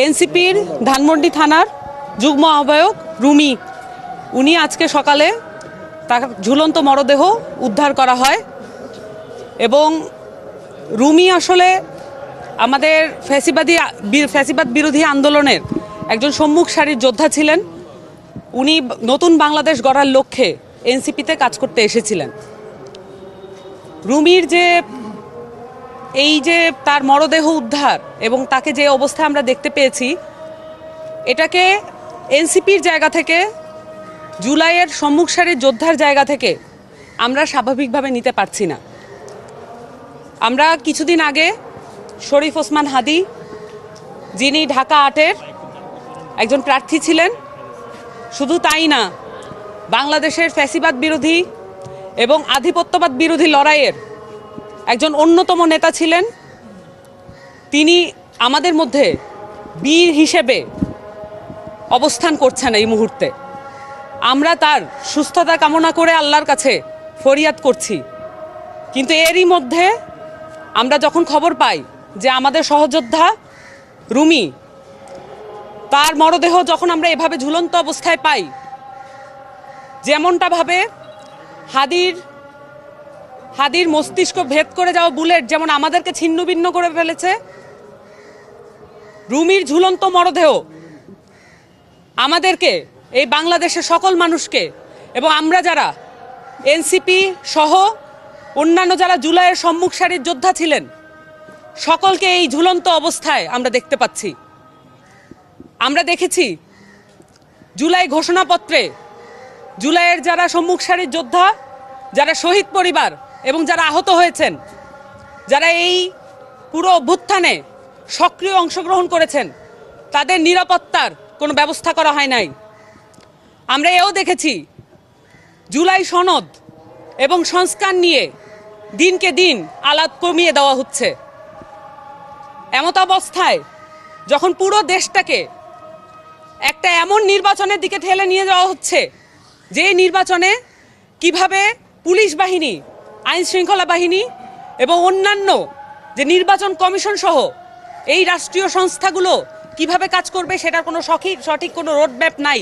এনসিপির ধানমন্ডি থানার যুগ্ম আহ্বায়ক রুমি, উনি আজকে সকালে তার ঝুলন্ত মরদেহ উদ্ধার করা হয়। এবং রুমি আসলে আমাদের ফ্যাসিবাদ বিরোধী আন্দোলনের একজন সম্মুখ সারির যোদ্ধা ছিলেন। উনি নতুন বাংলাদেশ গড়ার লক্ষ্যে এনসিপিতে কাজ করতে এসেছিলেন। রুমির যে তার মরদেহ উদ্ধার এবং তাকে যে অবস্থায় আমরা দেখতে পেয়েছি, এটাকে এনসিপির জায়গা থেকে, জুলাইয়ের সম্মুখ সারির যোদ্ধার জায়গা থেকে আমরা স্বাভাবিকভাবে নিতে পারছি না। আমরা কিছুদিন আগে শরীফ ওসমান হাদি, যিনি ঢাকা ৮-এর একজন প্রার্থী ছিলেন, শুধু তাই না, বাংলাদেশের ফ্যাসিবাদ বিরোধী এবং আধিপত্যবাদ বিরোধী লড়াইয়ের একজন অন্যতম নেতা ছিলেন। তিনি আমাদের মধ্যে বীর হিসেবে অবস্থান করছেন এই মুহূর্তে। আমরা তার সুস্থতা কামনা করে আল্লাহর কাছে ফরিয়াদ করছি। কিন্তু এরই মধ্যে আমরা যখন খবর পাই যে আমাদের সহযোদ্ধা রুমি, তার মরদেহ যখন আমরা এভাবে ঝুলন্ত অবস্থায় পাই, যেমনটা ভাবে হাদির মস্তিষ্ক ভেদ করে যাওয়া বুলেট যেমন আমাদেরকে ছিন্ন ভিন্ন করে ফেলেছে, রুমির ঝুলন্ত মরদেহ আমাদেরকে, এই বাংলাদেশের সকল মানুষকে, এবং আমরা যারা এনসিপি সহ অন্যান্য যারা জুলাইয়ের সম্মুখ সারির যোদ্ধা ছিলেন, সকলকে এই ঝুলন্ত অবস্থায় আমরা দেখতে পাচ্ছি। আমরা দেখেছি জুলাই ঘোষণাপত্রে জুলাইয়ের যারা সম্মুখ সারির যোদ্ধা, যারা শহীদ পরিবার এবং যারা আহত হয়েছেন, যারা এই পুরো অভ্যুত্থানে সক্রিয় অংশগ্রহণ করেছেন, তাদের নিরাপত্তার কোনো ব্যবস্থা করা হয় নাই। আমরা এও দেখেছি জুলাই সনদ এবং সংস্কার নিয়ে দিনকে দিন আলাপ কমিয়ে দেওয়া হচ্ছে। এমত অবস্থায় যখন পুরো দেশটাকে একটা এমন নির্বাচনের দিকে ঠেলে নিয়ে যাওয়া হচ্ছে, যে নির্বাচনে কিভাবে পুলিশ বাহিনী, আইন শৃঙ্খলা বাহিনী এবং অন্যান্য যে নির্বাচন কমিশন সহ এই রাষ্ট্রীয় সংস্থাগুলো কিভাবে কাজ করবে, সেটার কোনো সঠিক কোনো রোডম্যাপ নাই।